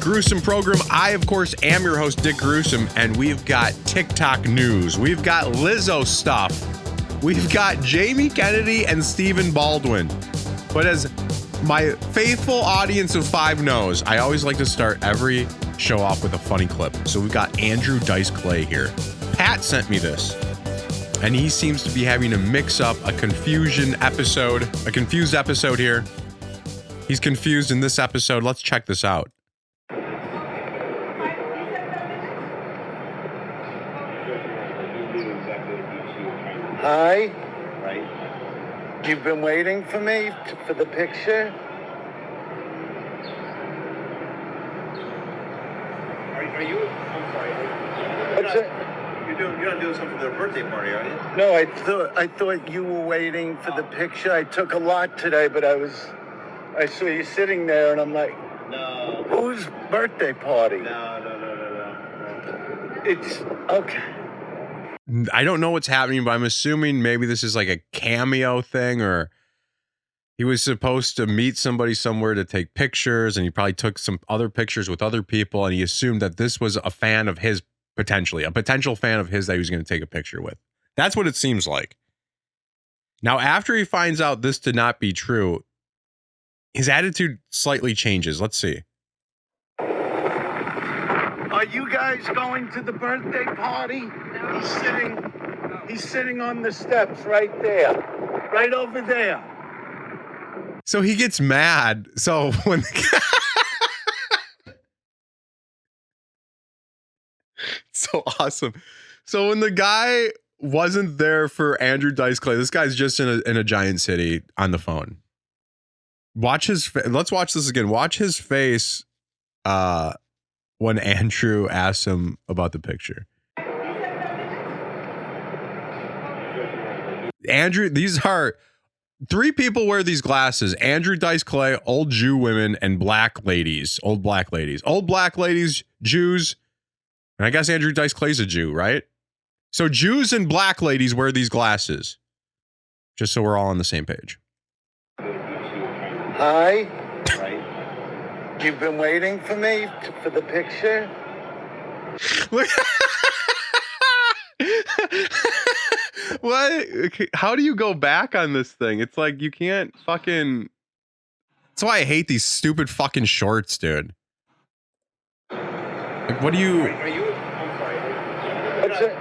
Gruesome Program. I, of course, am your host, Dick Gruesome, and we've got TikTok news. We've got Lizzo stuff. We've got Jamie Kennedy and Stephen Baldwin. But as my faithful audience of 5 knows, I always like to start every show off with a funny clip. So we've got Andrew Dice Clay here. Pat sent me this, and he seems to be having to mix up a confused episode here. He's confused in this episode. Let's check this out. Hi. Right. You've been waiting for me for the picture? Are you? I'm sorry. You're not doing something for their birthday party, are you? No, I thought you were waiting for the picture. I took a lot today, but I saw you sitting there, and I'm like, no. Whose birthday party? No. It's okay. I don't know what's happening, but I'm assuming maybe this is like a cameo thing, or he was supposed to meet somebody somewhere to take pictures, and he probably took some other pictures with other people, and he assumed that this was a fan of his, potentially, a potential fan of his that he was going to take a picture with. That's what it seems like. Now, after he finds out this to not be true, his attitude slightly changes. Let's see. Are you guys going to the birthday party? He's sitting on the steps right there. Right over there. So he gets mad. So when so awesome. So when the guy wasn't there for Andrew Dice Clay, this guy's just in a giant city on the phone. Let's watch this again. Watch his face when Andrew asks him about the picture. Andrew, these are 3 people wear these glasses. Andrew Dice Clay, old Jew women, and black ladies. Old black ladies, Jews. And I guess Andrew Dice Clay's a Jew, right? So Jews and black ladies wear these glasses. Just so we're all on the same page. Hi. Right. You've been waiting for me for the picture? What? How do you go back on this thing? It's like you can't fucking... That's why I hate these stupid fucking shorts, dude. Like, what do you... Are you? I'm sorry.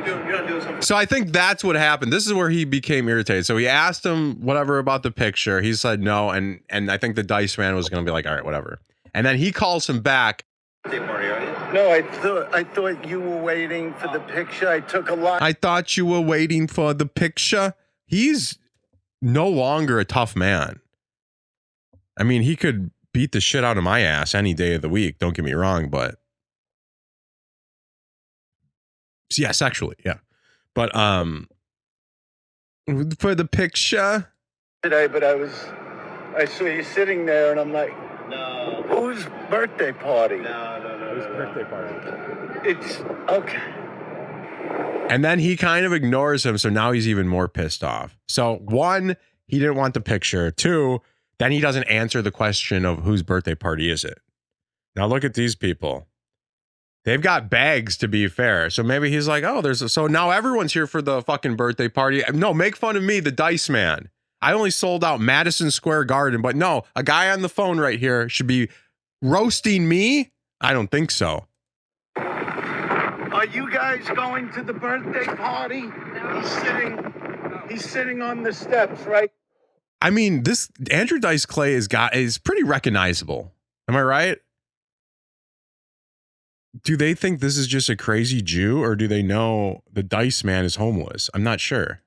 You're not doing something. So I think that's what happened. This is where he became irritated. So he asked him whatever about the picture. He said no, and I think the Dice Man was going to be like, all right, whatever. And then he calls him back. Birthday party, are you? No, I thought you were waiting for the picture. I took a lot. I thought you were waiting for the picture. He's no longer a tough man. I mean, he could beat the shit out of my ass any day of the week. Don't get me wrong, but yeah, sexually, yeah. But for the picture today, but I saw you sitting there, and I'm like, No. Whose birthday party? No. Whose birthday party? It's okay. And then he kind of ignores him, so now he's even more pissed off. So 1, he didn't want the picture. 2, then he doesn't answer the question of whose birthday party is it. Now look at these people. They've got bags, to be fair. So maybe he's like, oh, so now everyone's here for the fucking birthday party. No, make fun of me, the Dice Man. I only sold out Madison Square Garden, but no, a guy on the phone right here should be roasting me? I don't think so. Are you guys going to the birthday party? He's sitting on the steps, right? I mean, this Andrew Dice Clay is pretty recognizable. Am I right? Do they think this is just a crazy Jew, or do they know the Dice Man is homeless? I'm not sure.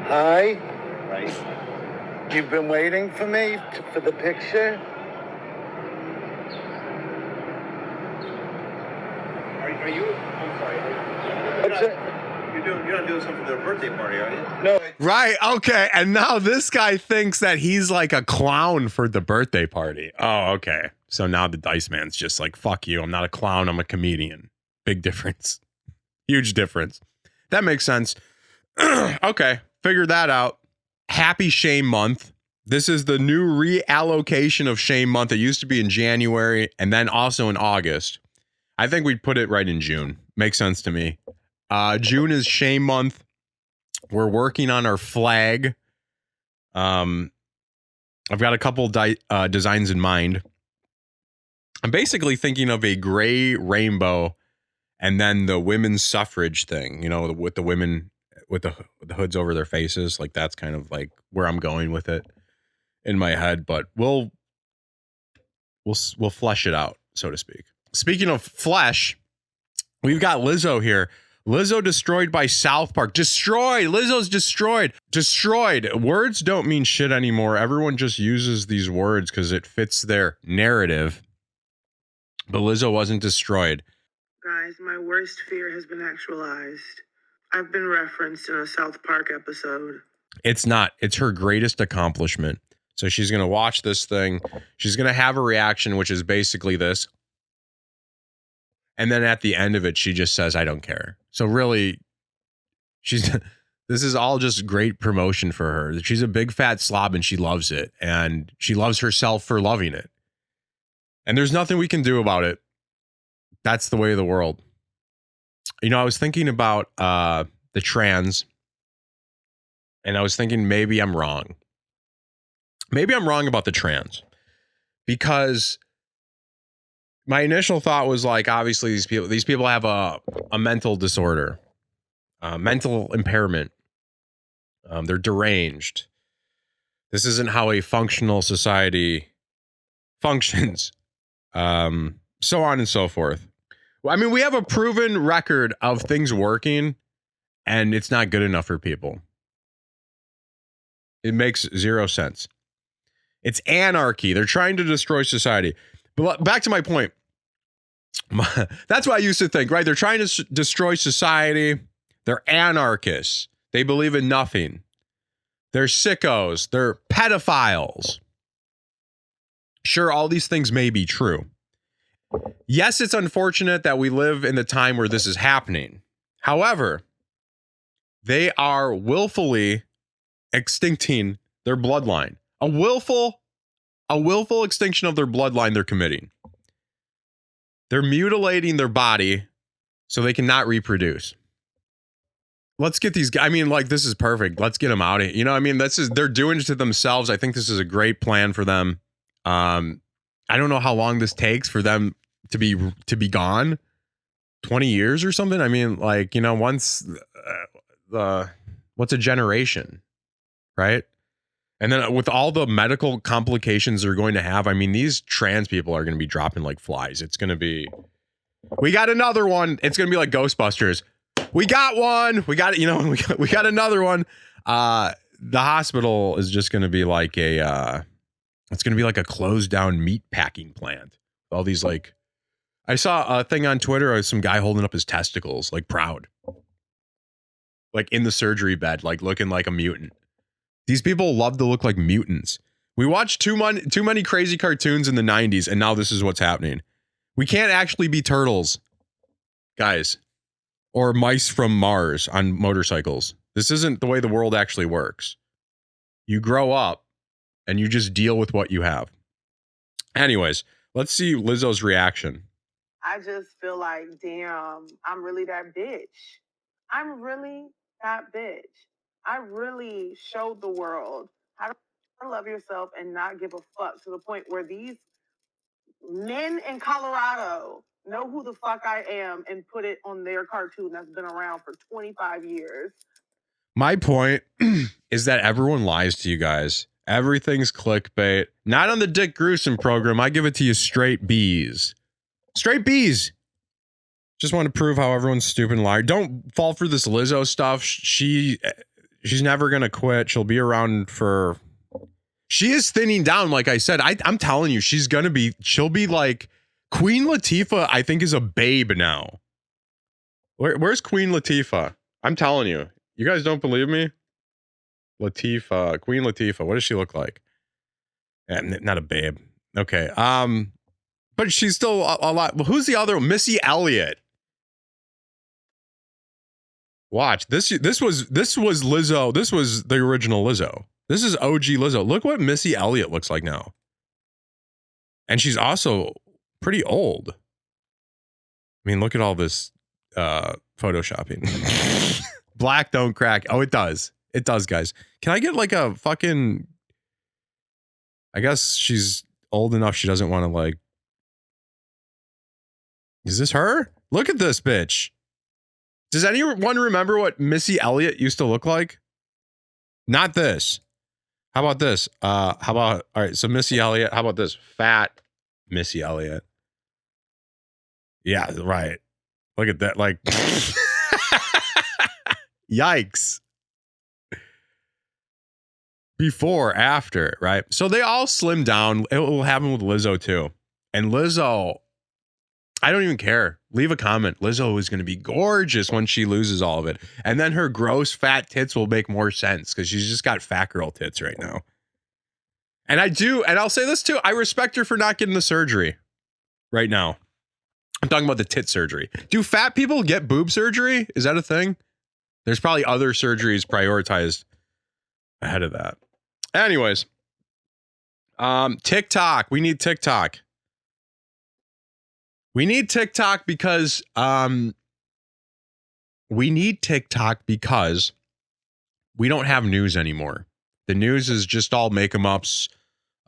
Hi. Right. You've been waiting for me for the picture? Are you? I'm sorry. You're not doing something for their birthday party, are you? No. Right. Okay. And now this guy thinks that he's like a clown for the birthday party. Oh, okay. So now the Dice Man's just like, fuck you. I'm not a clown. I'm a comedian. Big difference. Huge difference. That makes sense. Okay. Figure that out. happy shame month. This is the new reallocation of shame month. It used to be in January and then also in August. I think we'd put it right in June. Makes sense to me. June is shame month. We're working on our flag. I've got a couple designs in mind. I'm basically thinking of a gray rainbow and then the women's suffrage thing, you know, with the women with the hoods over their faces. Like that's kind of like where I'm going with it in my head, but we'll flesh it out, so to speak. Speaking of flesh, we've got Lizzo here. Lizzo destroyed by South Park. Destroyed. Lizzo's destroyed. Destroyed. Words don't mean shit anymore. Everyone just uses these words because it fits their narrative. But Lizzo wasn't destroyed. Guys, my worst fear has been actualized. I've been referenced in a South Park episode. It's not. It's her greatest accomplishment. So she's going to watch this thing. She's going to have a reaction, which is basically this. And then at the end of it, she just says, I don't care. So really, this is all just great promotion for her. She's a big fat slob and she loves it. And she loves herself for loving it. And there's nothing we can do about it. That's the way of the world. You know, I was thinking about the trans. And I was thinking maybe I'm wrong. Maybe I'm wrong about the trans. Because my initial thought was like, obviously these people have a mental disorder, mental impairment. They're deranged. This isn't how a functional society functions. So on and so forth. Well, I mean, we have a proven record of things working and it's not good enough for people. It makes zero sense. It's anarchy. They're trying to destroy society. But back to my point. That's what I used to think, right? They're trying to destroy society. They're anarchists. They believe in nothing. They're sickos. They're pedophiles. Sure, all these things may be true. Yes, it's unfortunate that we live in the time where this is happening. However, they are willfully extincting their bloodline. A willful extinction of their bloodline they're committing. They're mutilating their body so they cannot reproduce. Let's get these guys. I mean, like, this is perfect. Let's get them out of here. You know, I mean, they're doing it to themselves. I think this is a great plan for them. I don't know how long this takes for them to be gone. 20 years or something. I mean, like, you know, once what's a generation, right? And then with all the medical complications they're going to have, I mean, these trans people are going to be dropping like flies. It's going to be, we got another one. It's going to be like Ghostbusters. We got one. We got, you know, we got another one. The hospital is just going to be like it's going to be like a closed down meat packing plant. All these, like, I saw a thing on Twitter of some guy holding up his testicles, like proud, like in the surgery bed, like looking like a mutant. These people love to look like mutants. We watched too many crazy cartoons in the 90s, and now this is what's happening. We can't actually be turtles, guys, or mice from Mars on motorcycles. This isn't the way the world actually works. You grow up, and you just deal with what you have. Anyways, let's see Lizzo's reaction. I just feel like, damn, I'm really that bitch. I'm really that bitch. I really showed the world how to love yourself and not give a fuck, to the point where these men in Colorado know who the fuck I am and put it on their cartoon that's been around for 25 years. My point is that everyone lies to you guys. Everything's clickbait. Not on the Dick Gruesome program. I give it to you straight B's. Straight B's. Just want to prove how everyone's stupid and liar. Don't fall for this Lizzo stuff. She's never going to quit. She'll be around for... She is thinning down, like I said. I'm telling you, she'll be like... Queen Latifah, I think, is a babe now. Where's Queen Latifah? I'm telling you. You guys don't believe me? Latifah, Queen Latifah. What does she look like? Not a babe. Okay. But she's still a lot. Who's the other one? Missy Elliot. Watch this. This was Lizzo. This was the original Lizzo. This is OG Lizzo. Look what Missy Elliott looks like now. And she's also pretty old. I mean, look at all this photoshopping. Black don't crack. Oh, it does. It does, guys. Can I get like a fucking... I guess she's old enough she doesn't want to like... Is this her? Look at this bitch. Does anyone remember what Missy Elliott used to look like? Not this. How about this? How about, all right, so Missy Elliott, how about this? Fat Missy Elliott. Yeah, right. Look at that, like, yikes. Before, after, right? So they all slim down. It will happen with Lizzo too. And Lizzo, I don't even care. Leave a comment. Lizzo is going to be gorgeous when she loses all of it. And then her gross fat tits will make more sense because she's just got fat girl tits right now. And I do, and I'll say this too. I respect her for not getting the surgery right now. I'm talking about the tit surgery. Do fat people get boob surgery? Is that a thing? There's probably other surgeries prioritized ahead of that. Anyways, TikTok. We need TikTok. We need TikTok because we don't have news anymore. The news is just all make-em-ups,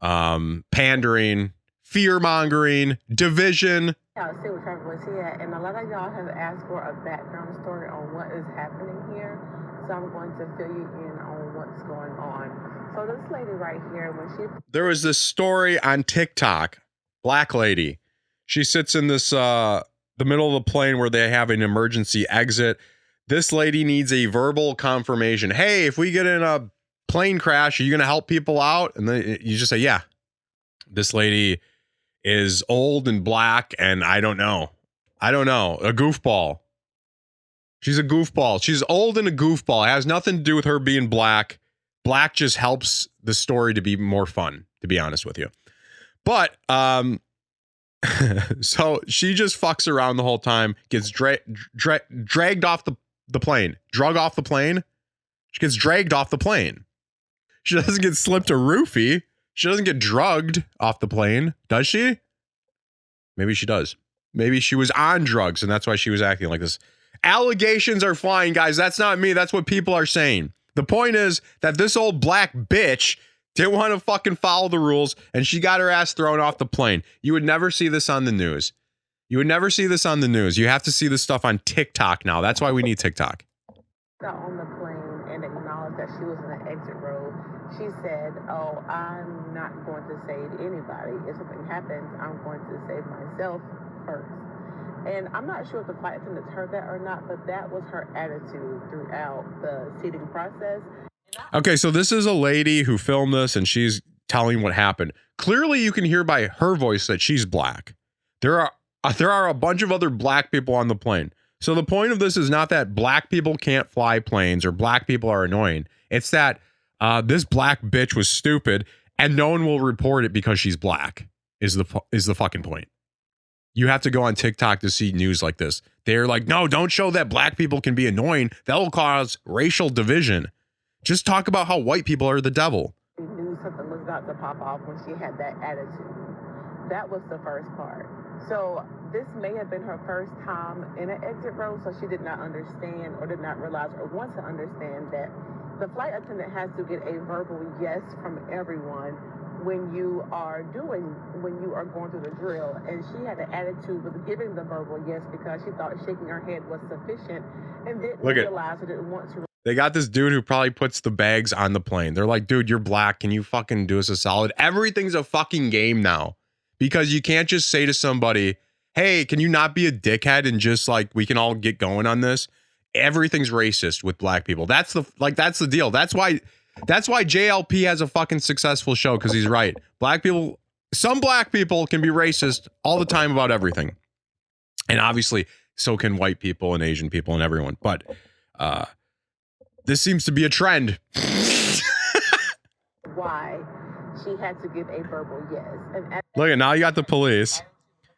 pandering, fear-mongering, division. Yeah, see what Trevor was here, and a lot of y'all have asked for a background story on what is happening here. So I'm going to fill you in on what's going on. So this lady right here, when she... There was this story on TikTok, black lady. She sits in this, the middle of the plane where they have an emergency exit. This lady needs a verbal confirmation. Hey, if we get in a plane crash, are you going to help people out? And then you just say, yeah. This lady is old and black, and I don't know. A goofball. She's a goofball. She's old and a goofball. It has nothing to do with her being black. Black just helps the story to be more fun, to be honest with you. But, so she just fucks around the whole time, gets dragged off the plane, drug off the plane. She gets dragged off the plane. She doesn't get slipped a roofie. She doesn't get drugged off the plane, does she? Maybe she does. Maybe she was on drugs and that's why she was acting like this. Allegations are flying, guys. That's not me. That's what people are saying. The point is that this old black bitch didn't want to fucking follow the rules and she got her ass thrown off the plane. You would never see this on the news. You would never see this on the news. You have to see this stuff on TikTok now. That's why we need TikTok. Got on the plane and acknowledged that she was in the exit row. She said, oh, I'm not going to save anybody. If something happens, I'm going to save myself first. And I'm not sure if the flight attendants heard that or not, but that was her attitude throughout the seating process. Okay, so this is a lady who filmed this and she's telling what happened. Clearly, you can hear by her voice that she's black. There are a bunch of other black people on the plane. So the point of this is not that black people can't fly planes or black people are annoying. It's that this black bitch was stupid and no one will report it because she's black is the fucking point. You have to go on TikTok to see news like this. They're like, no, don't show that black people can be annoying. That will cause racial division. Just talk about how white people are the devil. She knew something was about to pop off when she had that attitude. That was the first part. So this may have been her first time in an exit row, so she did not understand or did not realize or want to understand that the flight attendant has to get a verbal yes from everyone when you are going through the drill. And she had an attitude with giving the verbal yes because she thought shaking her head was sufficient and didn't realize or didn't want to. They got this dude who probably puts the bags on the plane. They're like, dude, you're black. Can you fucking do us a solid? Everything's a fucking game now because you can't just say to somebody, hey, can you not be a dickhead and just like, we can all get going on this? Everything's racist with black people. That's the deal. That's why JLP has a fucking successful show, because he's right. Some black people can be racist all the time about everything. And obviously, so can white people and Asian people and everyone. But this seems to be a trend. Why she had to give a verbal yes. And look at now you got the police.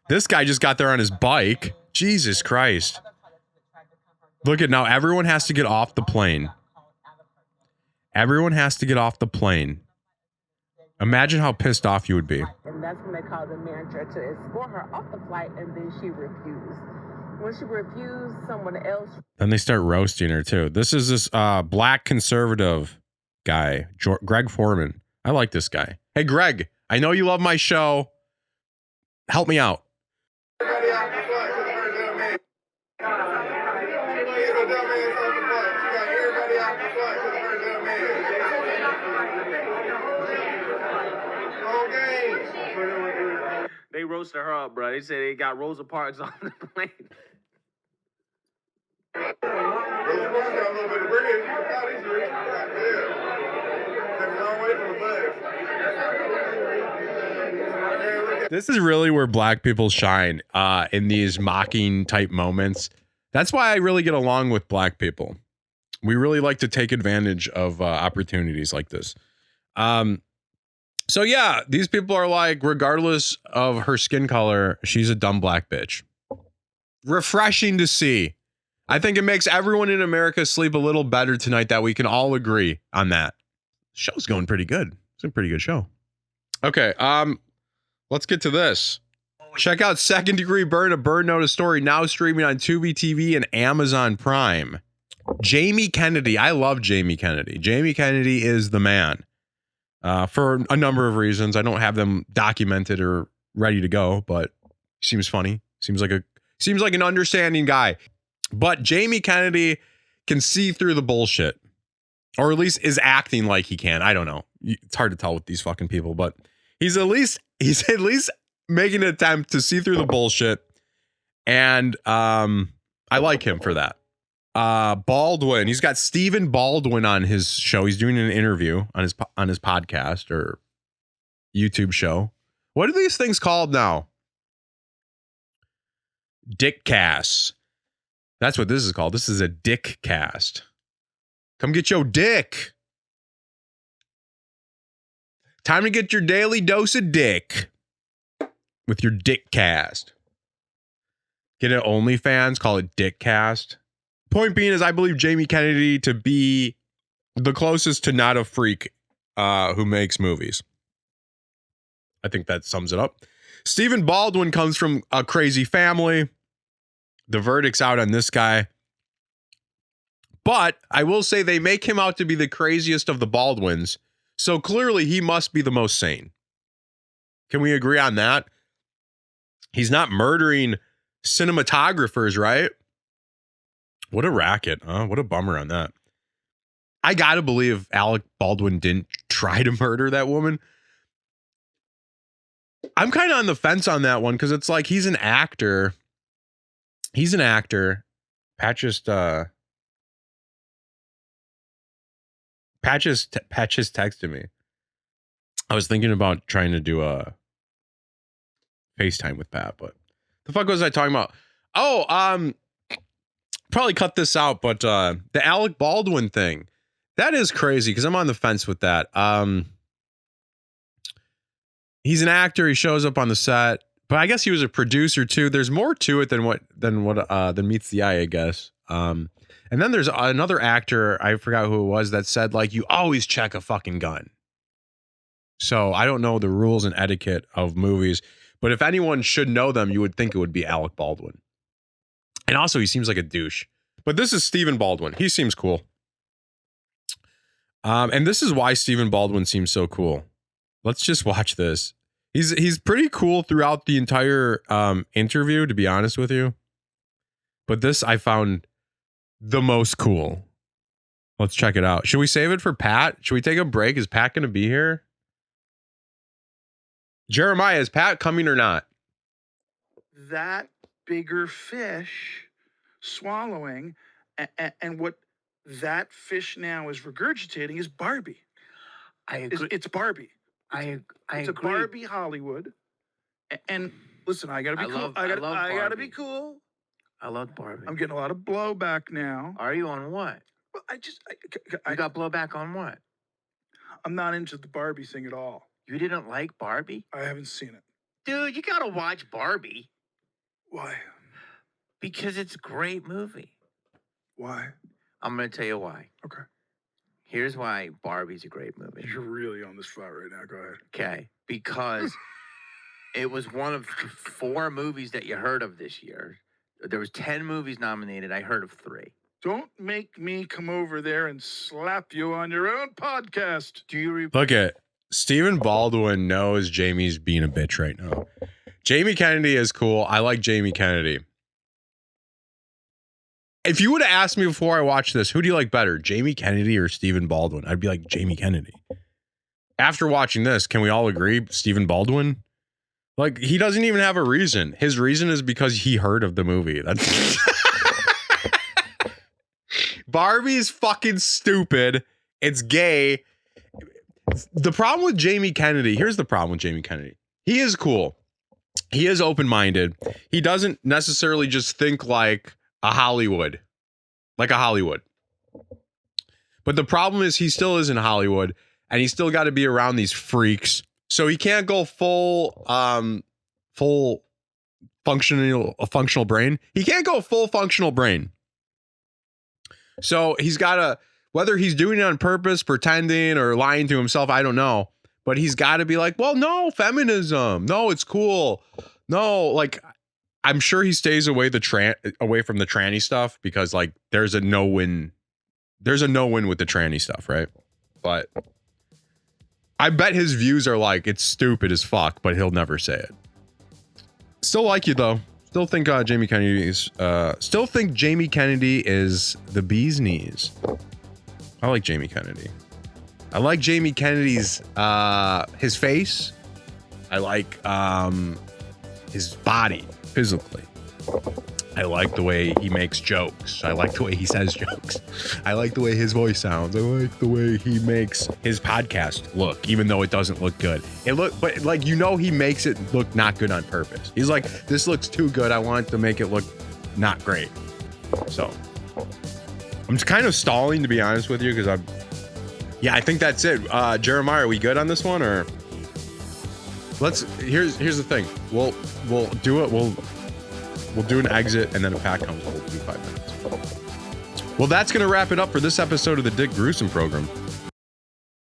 This guy just got there on his bike. Jesus Christ. Look at now everyone has to get off the plane. Everyone has to get off the plane. Imagine how pissed off you would be. And that's when they called the manager to escort her off the flight, and then she refused. When she refused, someone else. Then they start roasting her too. This is this black conservative guy, Greg Foreman. I like this guy. Hey, Greg, I know you love my show. Help me out. They roasted her up, bro. They said they got Rosa Parks on the plane. This is really where black people shine in these mocking type moments. That's why I really get along with black people. We really like to take advantage of opportunities like this. So yeah, these people are like, regardless of her skin color, she's a dumb black bitch. Refreshing to see. I think it makes everyone in America sleep a little better tonight that we can all agree on that. Show's going pretty good. It's a pretty good show. Okay, let's get to this. Check out Second Degree Burn, a Burn Notice story, now streaming on Tubi TV and Amazon Prime. Jamie Kennedy. I love Jamie Kennedy. Jamie Kennedy is the man. For a number of reasons. I don't have them documented or ready to go, but he seems funny. Seems like an understanding guy. But Jamie Kennedy can see through the bullshit, or at least is acting like he can. I don't know. It's hard to tell with these fucking people, but he's at least making an attempt to see through the bullshit, and I like him for that. Baldwin, he's got Stephen Baldwin on his show. He's doing an interview on his podcast or YouTube show. What are these things called now? Dick casts. That's what this is called. This is a dick cast. Come get your dick. Time to get your daily dose of dick with your dick cast. Get it OnlyFans, call it dick cast. Point being is I believe Jamie Kennedy to be the closest to not a freak who makes movies. I think that sums it up. Stephen Baldwin comes from a crazy family. The verdict's out on this guy. But I will say they make him out to be the craziest of the Baldwins. So clearly he must be the most sane. Can we agree on that? He's not murdering cinematographers, right? What a racket, huh? What a bummer on that. I gotta believe Alec Baldwin didn't try to murder that woman. I'm kind of on the fence on that one because it's like he's an actor. He's an actor. Pat just texted me. I was thinking about trying to do a FaceTime with Pat, but the fuck was I talking about? Oh, probably cut this out, but the Alec Baldwin thing, that is crazy because I'm on the fence with that. He's an actor. He shows up on the set, but I guess he was a producer too. There's more to it than meets the eye, I guess. And then there's another actor, I forgot who it was, that said like you always check a fucking gun. So I don't know the rules and etiquette of movies, but if anyone should know them, you would think it would be Alec Baldwin. And also, he seems like a douche. But this is Stephen Baldwin. He seems cool. And this is why Stephen Baldwin seems so cool. Let's just watch this. He's pretty cool throughout the entire interview, to be honest with you. But this I found the most cool. Let's check it out. Should we save it for Pat? Should we take a break? Is Pat going to be here? Jeremiah, is Pat coming or not? That bigger fish swallowing, and what that fish now is regurgitating is Barbie. I agree. It's Barbie. I It's agree. a Barbie Hollywood. And listen, I gotta be cool. I gotta be cool. I love Barbie. I'm getting a lot of blowback now. Are you on what? Well, You got blowback on what? I'm not into the Barbie thing at all. You didn't like Barbie? I haven't seen it. Dude, you gotta watch Barbie. Why? Because it's a great movie. Why? I'm gonna tell you why. Okay. Here's why Barbie's a great movie. You're really on this spot right now. Go ahead. Okay, because it was one of 4 movies that you heard of this year. There was 10 movies nominated. I heard of 3. Don't make me come over there and slap you on your own podcast. Do you Look at Stephen Baldwin knows Jamie's being a bitch right now. Jamie Kennedy is cool. I like Jamie Kennedy. If you would have asked me before I watched this, who do you like better, Jamie Kennedy or Stephen Baldwin? I'd be like Jamie Kennedy. After watching this, can we all agree Stephen Baldwin? Like, he doesn't even have a reason. His reason is because he heard of the movie. That's Barbie's fucking stupid. It's gay. The problem with Jamie Kennedy, here's the problem with Jamie Kennedy. He is cool. He is open-minded. He doesn't necessarily just think like a Hollywood. But the problem is he still is in Hollywood, and he's still got to be around these freaks. So he can't go full functional brain. He can't go full functional brain. So he's got to, whether he's doing it on purpose, pretending or lying to himself, I don't know. But he's got to be like, well, no, feminism. No, it's cool. No, like, I'm sure he stays away from the tranny stuff because like there's a no-win with the tranny stuff, right? But I bet his views are like, it's stupid as fuck, but he'll never say it. Still like you though. Still think Jamie Kennedy is the bee's knees. I like Jamie Kennedy. I like Jamie Kennedy's his face. I like his body physically. I like the way he makes jokes. I like the way he says jokes. I like the way his voice sounds. I like the way he makes his podcast look, even though it doesn't look good. But like, you know, he makes it look not good on purpose. He's like, this looks too good. I want to make it look not great. So I'm just kind of stalling, to be honest with you, because I think that's it. Jeremiah, are we good on this one, or here's the thing. We'll do it. We'll do an exit, and then if Pat comes, we'll do 5 minutes. Well, that's going to wrap it up for this episode of the Dick Gruesome Program.